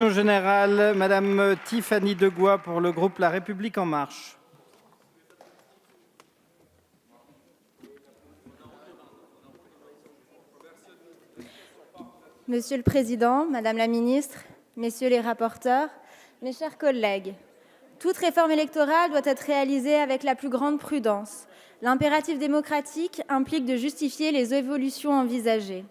discussion générale, Madame Tiffany Degois pour le groupe La République En Marche. Monsieur le Président, Madame la Ministre, Messieurs les rapporteurs, mes chers collègues, toute réforme électorale doit être réalisée avec la plus grande prudence. L'impératif démocratique implique de justifier les évolutions envisagées.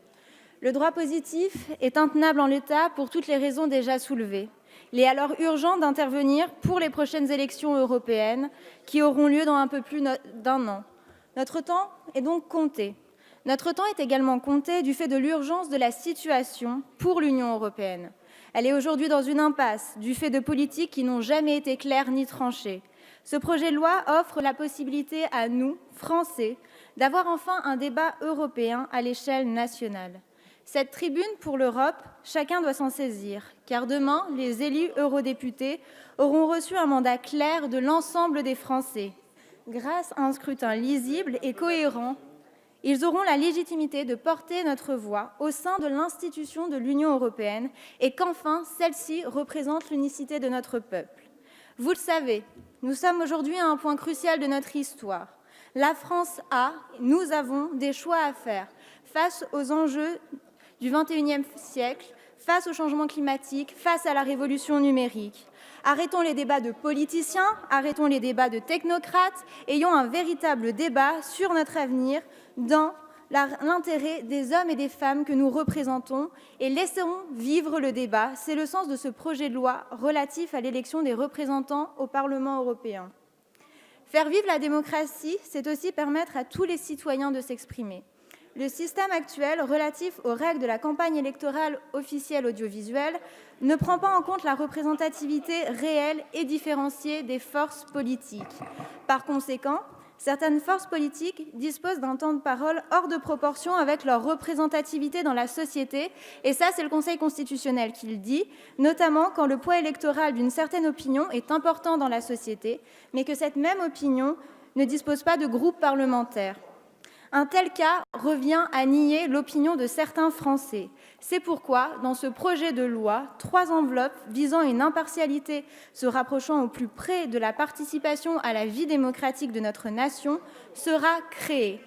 Le droit positif est intenable en l'état pour toutes les raisons déjà soulevées. Il est alors urgent d'intervenir pour les prochaines élections européennes qui auront lieu dans un peu plus d'un an. Notre temps est donc compté. Notre temps est également compté du fait de l'urgence de la situation pour l'Union européenne. Elle est aujourd'hui dans une impasse du fait de politiques qui n'ont jamais été claires ni tranchées. Ce projet de loi offre la possibilité à nous, Français, d'avoir enfin un débat européen à l'échelle nationale. Cette tribune pour l'Europe, chacun doit s'en saisir, car demain, les élus eurodéputés auront reçu un mandat clair de l'ensemble des Français. Grâce à un scrutin lisible et cohérent, ils auront la légitimité de porter notre voix au sein de l'institution de l'Union européenne et qu'enfin, celle-ci représente l'unicité de notre peuple. Vous le savez, nous sommes aujourd'hui à un point crucial de notre histoire. La France nous avons des choix à faire face aux enjeux du XXIe siècle, face au changement climatique, face à la révolution numérique. Arrêtons les débats de politiciens, arrêtons les débats de technocrates, ayons un véritable débat sur notre avenir dans l'intérêt des hommes et des femmes que nous représentons et laissons vivre le débat. C'est le sens de ce projet de loi relatif à l'élection des représentants au Parlement européen. Faire vivre la démocratie, c'est aussi permettre à tous les citoyens de s'exprimer. Le système actuel relatif aux règles de la campagne électorale officielle audiovisuelle ne prend pas en compte la représentativité réelle et différenciée des forces politiques. Par conséquent, certaines forces politiques disposent d'un temps de parole hors de proportion avec leur représentativité dans la société, et ça, c'est le Conseil constitutionnel qui le dit, notamment quand le poids électoral d'une certaine opinion est important dans la société, mais que cette même opinion ne dispose pas de groupe parlementaire. Un tel cas revient à nier l'opinion de certains Français. C'est pourquoi, dans ce projet de loi, 3 enveloppes visant une impartialité se rapprochant au plus près de la participation à la vie démocratique de notre nation sont créées.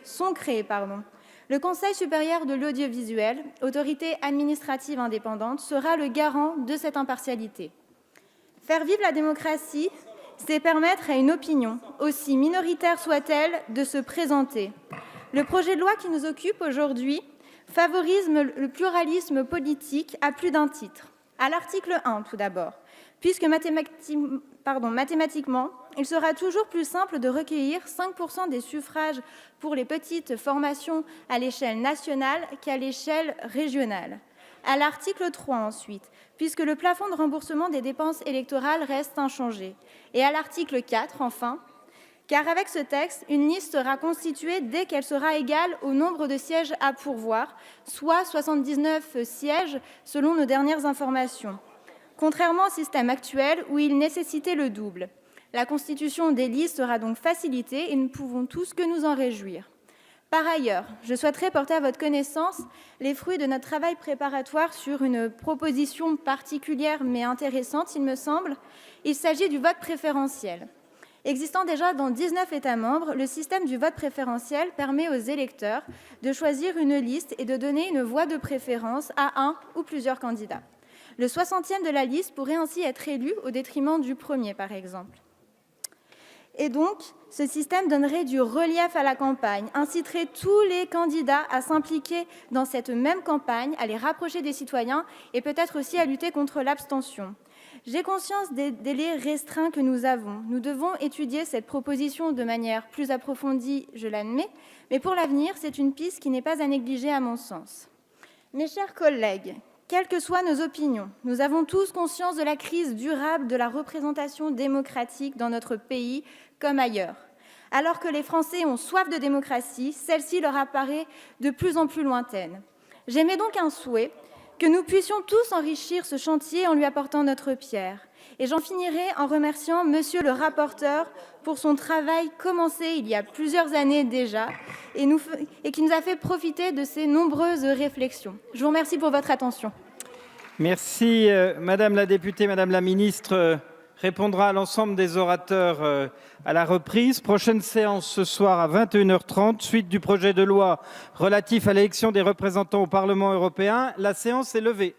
Le Conseil supérieur de l'audiovisuel, autorité administrative indépendante, sera le garant de cette impartialité. Faire vivre la démocratie, c'est permettre à une opinion, aussi minoritaire soit-elle, de se présenter. Le projet de loi qui nous occupe aujourd'hui favorise le pluralisme politique à plus d'un titre. À l'article 1, tout d'abord, puisque mathématiquement, il sera toujours plus simple de recueillir 5% des suffrages pour les petites formations à l'échelle nationale qu'à l'échelle régionale. À l'article 3, ensuite, puisque le plafond de remboursement des dépenses électorales reste inchangé. Et à l'article 4, enfin, car avec ce texte, une liste sera constituée dès qu'elle sera égale au nombre de sièges à pourvoir, soit 79 sièges selon nos dernières informations. Contrairement au système actuel où il nécessitait le double. La constitution des listes sera donc facilitée et nous pouvons tous que nous en réjouir. Par ailleurs, je souhaiterais porter à votre connaissance les fruits de notre travail préparatoire sur une proposition particulière mais intéressante, il me semble. Il s'agit du vote préférentiel. Existant déjà dans 19 États membres, le système du vote préférentiel permet aux électeurs de choisir une liste et de donner une voix de préférence à un ou plusieurs candidats. Le 60e de la liste pourrait ainsi être élu au détriment du premier, par exemple. Et donc, ce système donnerait du relief à la campagne, inciterait tous les candidats à s'impliquer dans cette même campagne, à les rapprocher des citoyens et peut-être aussi à lutter contre l'abstention. J'ai conscience des délais restreints que nous avons. Nous devons étudier cette proposition de manière plus approfondie, je l'admets, mais pour l'avenir, c'est une piste qui n'est pas à négliger à mon sens. Mes chers collègues, quelles que soient nos opinions, nous avons tous conscience de la crise durable de la représentation démocratique dans notre pays comme ailleurs. Alors que les Français ont soif de démocratie, celle-ci leur apparaît de plus en plus lointaine. J'émets donc un souhait que nous puissions tous enrichir ce chantier en lui apportant notre pierre. Et j'en finirai en remerciant Monsieur le rapporteur pour son travail commencé il y a plusieurs années déjà et qui nous a fait profiter de ses nombreuses réflexions. Je vous remercie pour votre attention. Merci, Madame la députée, Madame la ministre répondra à l'ensemble des orateurs à la reprise. Prochaine séance ce soir à 21h30, suite du projet de loi relatif à l'élection des représentants au Parlement européen. La séance est levée.